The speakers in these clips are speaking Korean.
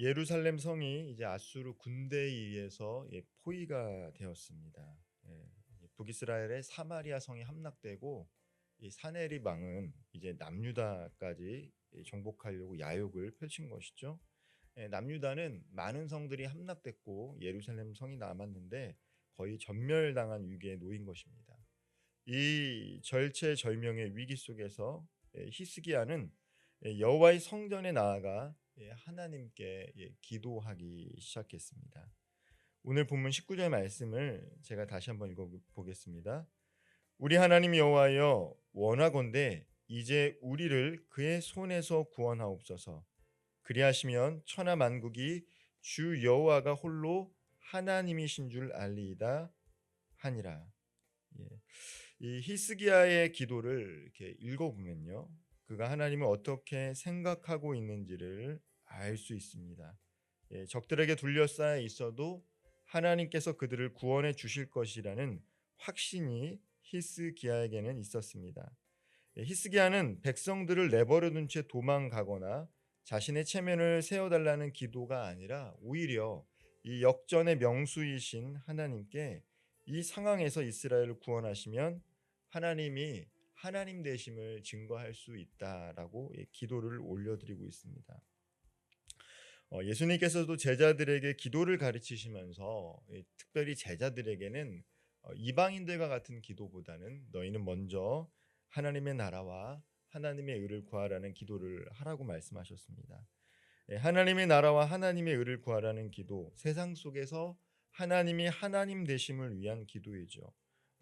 예루살렘 성이 이제 아수르 군대에 의해서 포위가 되었습니다. 북이스라엘의 사마리아 성이 함락되고 이 사네립 왕은 이제 남유다까지 정복하려고 야욕을 펼친 것이죠. 남유다는 많은 성들이 함락됐고 예루살렘 성이 남았는데 거의 전멸당한 위기에 놓인 것입니다. 이 절체절명의 위기 속에서 히스기야는 여호와의 성전에 나아가 하나님께 기도하기 시작했습니다. 오늘 본문 19절 말씀을 제가 다시 한번 읽어 보겠습니다. 우리 하나님 여호와여, 원하건대 이제 우리를 그의 손에서 구원하옵소서. 그리하시면 천하 만국이 주 여호와가 홀로 하나님이신 줄 알리이다 하니라. 예. 이 히스기야의 기도를 이렇게 읽어보면요, 그가 하나님을 어떻게 생각하고 있는지를 알 수 있습니다. 적들에게 둘러싸여 있어도 하나님께서 그들을 구원해 주실 것이라는 확신이 히스기야에게는 있었습니다. 히스기야는 백성들을 내버려둔 채 도망가거나 자신의 체면을 세워달라는 기도가 아니라 오히려 이 역전의 명수이신 하나님께 이 상황에서 이스라엘을 구원하시면 하나님이 하나님 되심을 증거할 수 있다라고 기도를 올려드리고 있습니다. 예수님께서도 제자들에게 기도를 가르치시면서 특별히 제자들에게는 이방인들과 같은 기도보다는 너희는 먼저 하나님의 나라와 하나님의 의를 구하라는 기도를 하라고 말씀하셨습니다. 하나님의 나라와 하나님의 의를 구하라는 기도, 세상 속에서 하나님이 하나님 되심을 위한 기도이죠.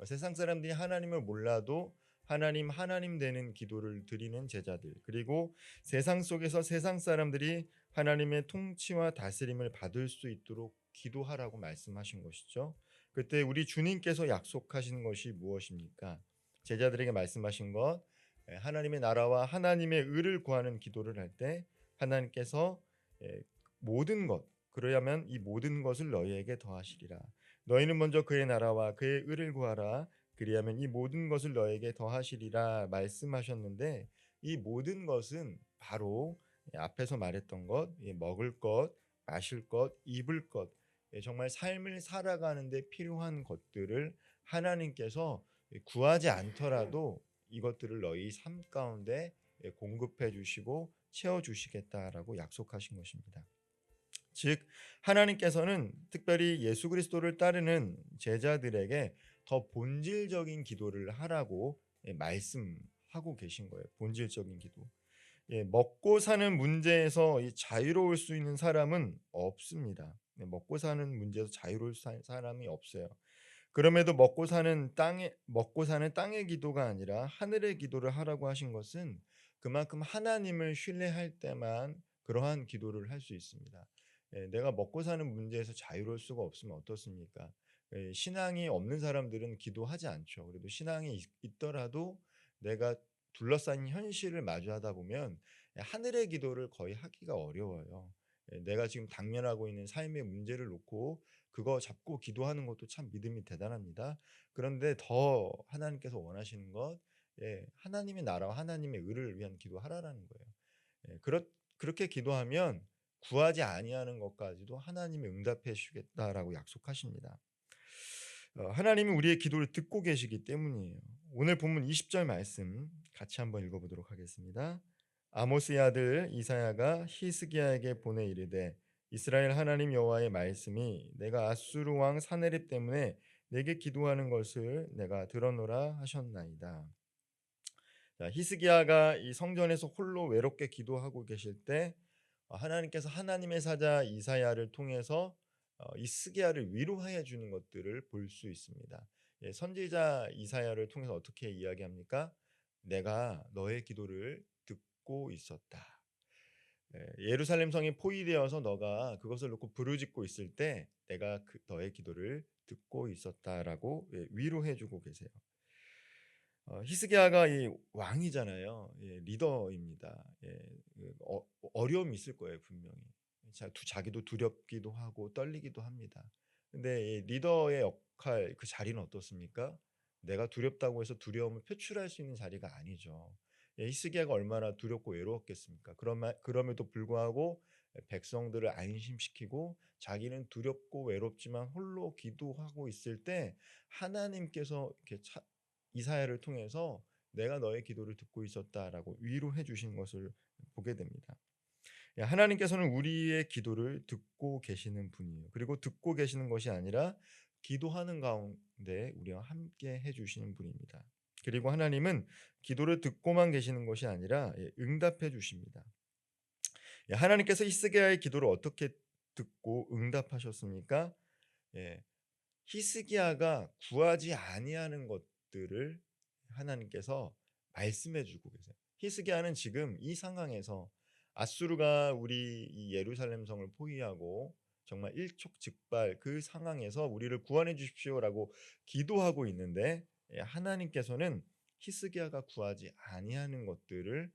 세상 사람들이 하나님을 몰라도 하나님 되는 기도를 드리는 제자들, 그리고 세상 속에서 세상 사람들이 하나님의 통치와 다스림을 받을 수 있도록 기도하라고 말씀하신 것이죠. 그때 우리 주님께서 약속하신 것이 무엇입니까? 제자들에게 말씀하신 것, 하나님의 나라와 하나님의 의를 구하는 기도를 할 때 하나님께서 모든 것, 그러야면 이 모든 것을 너희에게 더하시리라. 너희는 먼저 그의 나라와 그의 의를 구하라. 그리하면 이 모든 것을 너에게 더하시리라 말씀하셨는데, 이 모든 것은 바로 앞에서 말했던 것, 먹을 것, 마실 것, 입을 것, 정말 삶을 살아가는데 필요한 것들을 하나님께서 구하지 않더라도 이것들을 너희 삶 가운데 공급해 주시고 채워 주시겠다라고 약속하신 것입니다. 즉 하나님께서는 특별히 예수 그리스도를 따르는 제자들에게 더 본질적인 기도를 하라고 말씀하고 계신 거예요. 본질적인 기도. 먹고 사는 문제에서 이 자유로울 수 있는 사람은 없습니다. 먹고 사는 문제에서 자유로울 사람이 없어요. 그럼에도 먹고 사는 땅의 기도가 아니라 하늘의 기도를 하라고 하신 것은 그만큼 하나님을 신뢰할 때만 그러한 기도를 할 수 있습니다. 내가 먹고 사는 문제에서 자유로울 수가 없으면 어떻습니까? 신앙이 없는 사람들은 기도하지 않죠. 그래도 신앙이 있더라도 내가 둘러싼 현실을 마주하다 보면 하늘의 기도를 거의 하기가 어려워요. 내가 지금 당면하고 있는 삶의 문제를 놓고 그거 잡고 기도하는 것도 참 믿음이 대단합니다. 그런데 더 하나님께서 원하시는 것, 하나님의 나라와 하나님의 의를 위한 기도하라라는 거예요. 그렇게 기도하면 구하지 아니하는 것까지도 하나님이 응답해 주시겠다라고 약속하십니다. 하나님이 우리의 기도를 듣고 계시기 때문이에요. 오늘 본문 20절 말씀 같이 한번 읽어보도록 하겠습니다. 아모스의 아들 이사야가 히스기야에게 보내 이르되 이스라엘 하나님 여호와의 말씀이 내가 아수르 왕 사네립 때문에 내게 기도하는 것을 내가 들었노라 하셨나이다. 자, 히스기야가 이 성전에서 홀로 외롭게 기도하고 계실 때 하나님께서 하나님의 사자 이사야를 통해서 히스기야를 위로해 주는 것들을 볼 수 있습니다. 선지자 이사야를 통해서 어떻게 이야기합니까? 내가 너의 기도를 듣고 있었다. 예루살렘 성이 포위되어서 너가 그것을 놓고 부르짖고 있을 때 내가 너의 기도를 듣고 있었다라고 위로해 주고 계세요. 히스기야가 이 왕이잖아요. 리더입니다. 어려움이 있을 거예요, 분명히. 자기도 두렵기도 하고 떨리기도 합니다. 근데 이 리더의 역할, 그 자리는 어떻습니까? 내가 두렵다고 해서 두려움을 표출할 수 있는 자리가 아니죠. 히스기야가 얼마나 두렵고 외로웠겠습니까? 그럼에도 불구하고 백성들을 안심시키고 자기는 두렵고 외롭지만 홀로 기도하고 있을 때 하나님께서 이렇게 이사야를 통해서 내가 너의 기도를 듣고 있었다라고 위로해 주신 것을 보게 됩니다. 하나님께서는 우리의 기도를 듣고 계시는 분이에요. 그리고 듣고 계시는 것이 아니라 기도하는 가운데 우리와 함께 해 주시는 분입니다. 그리고 하나님은 기도를 듣고만 계시는 것이 아니라 응답해 주십니다. 하나님께서 히스기야의 기도를 어떻게 듣고 응답하셨습니까? 예, 히스기야가 구하지 아니하는 것들을 하나님께서 말씀해 주고 계세요. 히스기야는 지금 이 상황에서 아수르가 우리 이 예루살렘 성을 포위하고 정말 일촉즉발 그 상황에서 우리를 구원해 주십시오라고 기도하고 있는데 하나님께서는 히스기야가 구하지 아니하는 것들을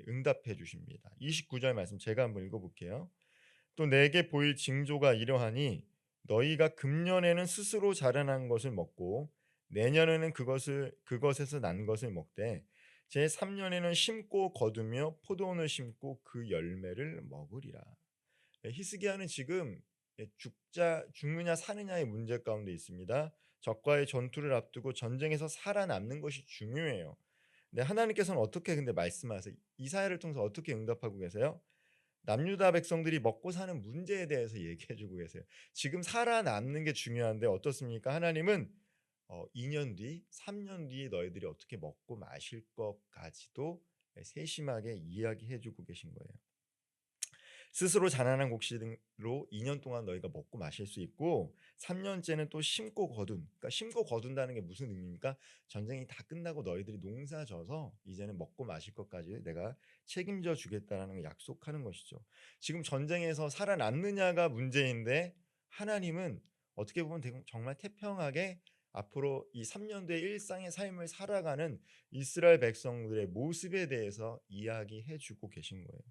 응답해 주십니다. 29절 말씀 제가 한번 읽어 볼게요. 또 내게 보일 징조가 이러하니 너희가 금년에는 스스로 자라난 것을 먹고 내년에는 그것에서 난 것을 먹되 제 3년에는 심고 거두며 포도원을 심고 그 열매를 먹으리라. 히스기야는 지금 죽느냐 사느냐의 문제 가운데 있습니다. 적과의 전투를 앞두고 전쟁에서 살아남는 것이 중요해요. 근데 하나님께서는 어떻게 근데 말씀하세요? 이사야를 통해서 어떻게 응답하고 계세요? 남유다 백성들이 먹고 사는 문제에 대해서 얘기해 주고 계세요. 지금 살아남는 게 중요한데 어떻습니까? 하나님은 2년 뒤, 3년 뒤에 너희들이 어떻게 먹고 마실 것까지도 세심하게 이야기해 주고 계신 거예요. 스스로 자라난 곡식으로 2년 동안 너희가 먹고 마실 수 있고 3년째는 또 심고 거둔. 그러니까 심고 거둔다는 게 무슨 의미입니까? 전쟁이 다 끝나고 너희들이 농사 져서 이제는 먹고 마실 것까지 내가 책임져 주겠다라는 걸 약속하는 것이죠. 지금 전쟁에서 살아남느냐가 문제인데 하나님은 어떻게 보면 정말 태평하게 앞으로 이 3년도의 일상의 삶을 살아가는 이스라엘 백성들의 모습에 대해서 이야기해 주고 계신 거예요.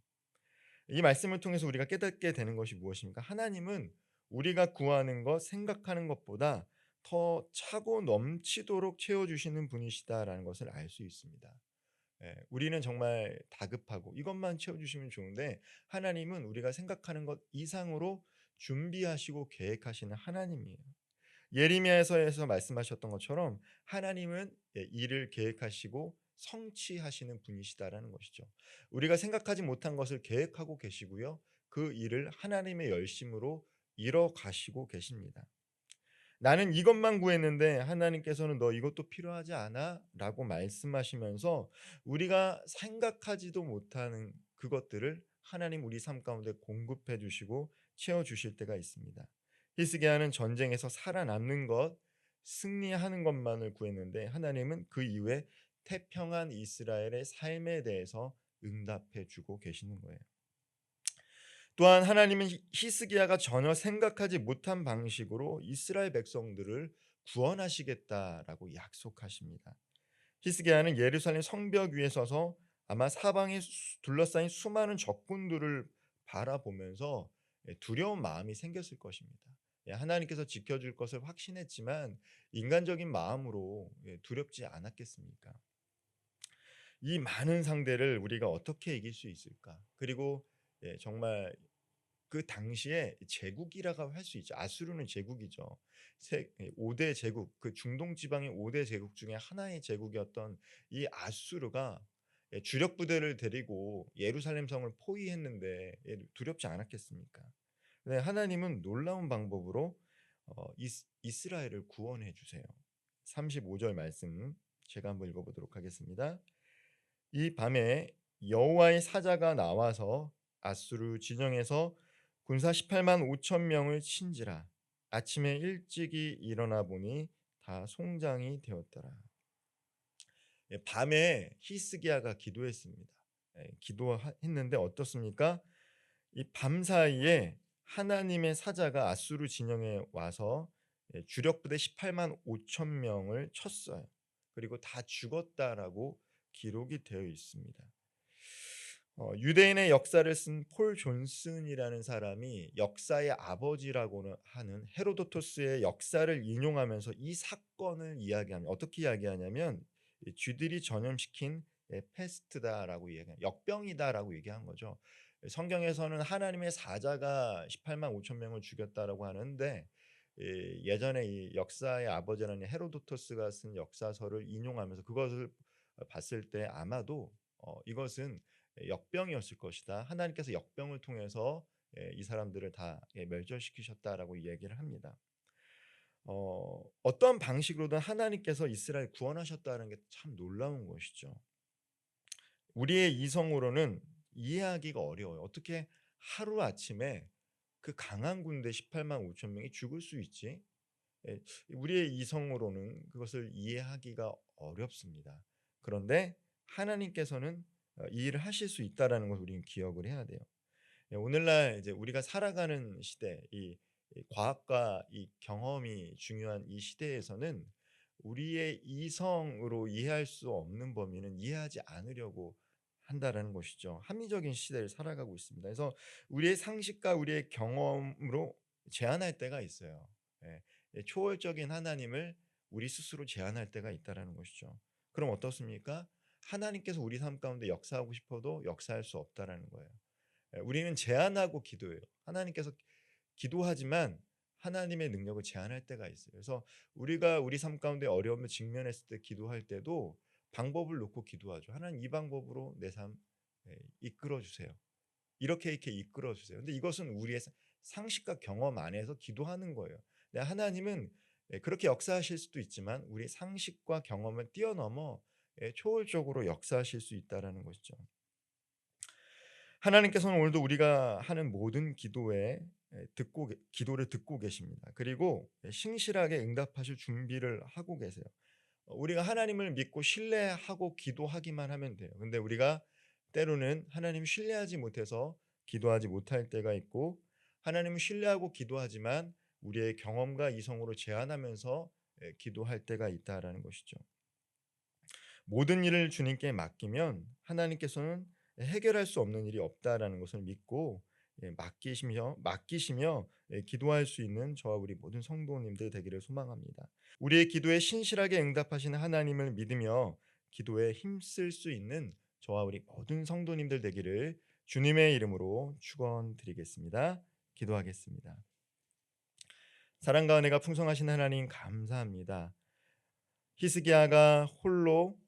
이 말씀을 통해서 우리가 깨닫게 되는 것이 무엇입니까? 하나님은 우리가 구하는 것, 생각하는 것보다 더 차고 넘치도록 채워주시는 분이시다라는 것을 알 수 있습니다. 우리는 정말 다급하고 이것만 채워주시면 좋은데 하나님은 우리가 생각하는 것 이상으로 준비하시고 계획하시는 하나님이에요. 예레미야서에서 말씀하셨던 것처럼 하나님은 일을 계획하시고 성취하시는 분이시다라는 것이죠. 우리가 생각하지 못한 것을 계획하고 계시고요. 그 일을 하나님의 열심으로 이뤄 가시고 계십니다. 나는 이것만 구했는데 하나님께서는 너 이것도 필요하지 않아? 라고 말씀하시면서 우리가 생각하지도 못하는 그것들을 하나님 우리 삶 가운데 공급해 주시고 채워 주실 때가 있습니다. 히스기야는 전쟁에서 살아남는 것, 승리하는 것만을 구했는데 하나님은 그 이후에 태평한 이스라엘의 삶에 대해서 응답해 주고 계시는 거예요. 또한 하나님은 히스기야가 전혀 생각하지 못한 방식으로 이스라엘 백성들을 구원하시겠다라고 약속하십니다. 히스기야는 예루살렘 성벽 위에 서서 아마 사방에 둘러싸인 수많은 적군들을 바라보면서 두려운 마음이 생겼을 것입니다. 하나님께서 지켜줄 것을 확신했지만 인간적인 마음으로 두렵지 않았겠습니까? 이 많은 상대를 우리가 어떻게 이길 수 있을까? 그리고 정말 그 당시에 제국이라고 할 수 있죠. 아수르는 제국이죠. 5대 제국, 그 중동 지방의 5대 제국 중에 하나의 제국이었던 이 아수르가 주력 부대를 데리고 예루살렘 성을 포위했는데 두렵지 않았겠습니까? 네, 하나님은 놀라운 방법으로 이스라엘을 구원해 주세요. 35절 말씀 제가 한번 읽어보도록 하겠습니다. 이 밤에 여호와의 사자가 나와서 아수르 진영에서 군사 18만 5천 명을 친지라. 아침에 일찍이 일어나 보니 다 송장이 되었더라. 밤에 히스기야가 기도했습니다. 기도했는데 어떻습니까? 이 밤 사이에 하나님의 사자가 아수르 진영에 와서 주력 부대 18만 5천 명을 쳤어요. 그리고 다 죽었다라고 기록이 되어 있습니다. 유대인의 역사를 쓴 폴 존슨이라는 사람이 역사의 아버지라고는 하는 헤로도토스의 역사를 인용하면서 이 사건을 이야기합니다. 어떻게 이야기하냐면 쥐들이 전염시킨 페스트다라고 얘기해요. 역병이다라고 얘기한 거죠. 성경에서는 하나님의 사자가 18만 5천 명을 죽였다라고 하는데 예전에 이 역사의 아버지라는 헤로도토스가 쓴 역사서를 인용하면서 그것을 봤을 때 아마도 이것은 역병이었을 것이다. 하나님께서 역병을 통해서 이 사람들을 다 멸절시키셨다라고 얘기를 합니다. 어떤 방식으로든 하나님께서 이스라엘 구원하셨다는 게 참 놀라운 것이죠. 우리의 이성으로는 이해하기가 어려워요. 어떻게 하루아침에 그 강한 군대 18만 5천 명이 죽을 수 있지? 예, 우리의 이성으로는 그것을 이해하기가 어렵습니다. 그런데 하나님께서는 이 일을 하실 수 있다라는 것을 우리는 기억을 해야 돼요. 오늘날 이제 우리가 살아가는 시대, 이 과학과 이 경험이 중요한 이 시대에서는 우리의 이성으로 이해할 수 없는 범위는 이해하지 않으려고 한다라는 것이죠. 합리적인 시대를 살아가고 있습니다. 그래서 우리의 상식과 우리의 경험으로 제한할 때가 있어요. 예, 초월적인 하나님을 우리 스스로 제한할 때가 있다라는 것이죠. 그럼 어떻습니까? 하나님께서 우리 삶 가운데 역사하고 싶어도 역사할 수 없다라는 거예요. 우리는 제한하고 기도해요. 하나님께서 기도하지만 하나님의 능력을 제한할 때가 있어요. 그래서 우리가 우리 삶 가운데 어려움을 직면했을 때 기도할 때도 방법을 놓고 기도하죠. 하나님 이 방법으로 내 삶 이끌어 주세요. 이렇게 이끌어 주세요. 근데 이것은 우리의 상식과 경험 안에서 기도하는 거예요. 근데 하나님은 그렇게 역사하실 수도 있지만 우리 상식과 경험을 뛰어넘어 초월적으로 역사하실 수 있다라는 것이죠. 하나님께서는 오늘도 우리가 하는 모든 기도에 기도를 듣고 계십니다. 그리고 신실하게 응답하실 준비를 하고 계세요. 우리가 하나님을 믿고 신뢰하고 기도하기만 하면 돼요. 근데 우리가 때로는 하나님 신뢰하지 못해서 기도하지 못할 때가 있고 하나님을 신뢰하고 기도하지만 우리의 경험과 이성으로 제한하면서 기도할 때가 있다라는 것이죠. 모든 일을 주님께 맡기면 하나님께서는 해결할 수 없는 일이 없다라는 것을 믿고 맡기시며 기도할 수 있는 저와 우리 모든 성도님들 되기를 소망합니다. 우리의 기도에 신실하게 응답하시는 하나님을 믿으며 기도에 힘쓸 수 있는 저와 우리 모든 성도님들 되기를 주님의 이름으로 축원드리겠습니다. 기도하겠습니다. 사랑과 은혜가 풍성하신 하나님 감사합니다. 히스기야가 홀로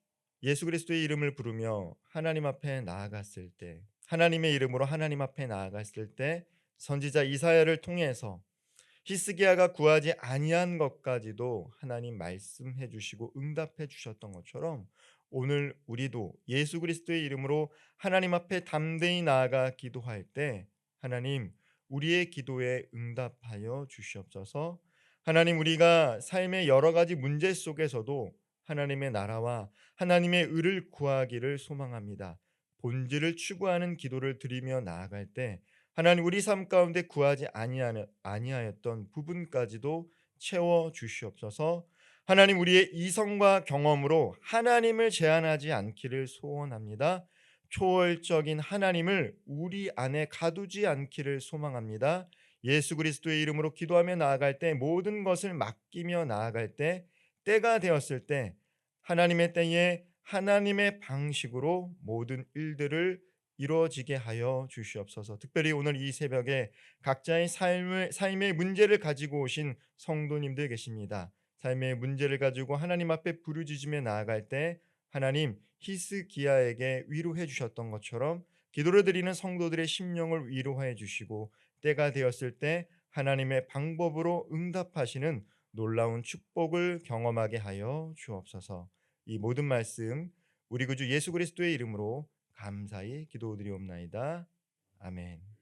예수 그리스도의 이름을 부르며 하나님 앞에 나아갔을 때, 하나님의 이름으로 하나님 앞에 나아갔을 때 선지자 이사야를 통해서 히스기야가 구하지 아니한 것까지도 하나님 말씀해 주시고 응답해 주셨던 것처럼 오늘 우리도 예수 그리스도의 이름으로 하나님 앞에 담대히 나아가 기도할 때 하나님 우리의 기도에 응답하여 주시옵소서. 하나님 우리가 삶의 여러 가지 문제 속에서도 하나님의 나라와 하나님의 의를 구하기를 소망합니다. 본질을 추구하는 기도를 드리며 나아갈 때 하나님 우리 삶 가운데 구하지 아니하였던 부분까지도 채워 주시옵소서. 하나님 우리의 이성과 경험으로 하나님을 제한하지 않기를 소원합니다. 초월적인 하나님을 우리 안에 가두지 않기를 소망합니다. 예수 그리스도의 이름으로 기도하며 나아갈 때 모든 것을 맡기며 나아갈 때 때가 되었을 때 하나님의 때에 하나님의 방식으로 모든 일들을 이루어지게 하여 주시옵소서. 특별히 오늘 이 새벽에 각자의 삶의 문제를 가지고 오신 성도님들 계십니다. 삶의 문제를 가지고 하나님 앞에 부르짖으며 나아갈 때 하나님 히스기야에게 위로해 주셨던 것처럼 기도를 드리는 성도들의 심령을 위로해 주시고 때가 되었을 때 하나님의 방법으로 응답하시는 놀라운 축복을 경험하게 하여 주옵소서. 이 모든 말씀 우리 구주 예수 그리스도의 이름으로 감사히 기도드리옵나이다. 아멘.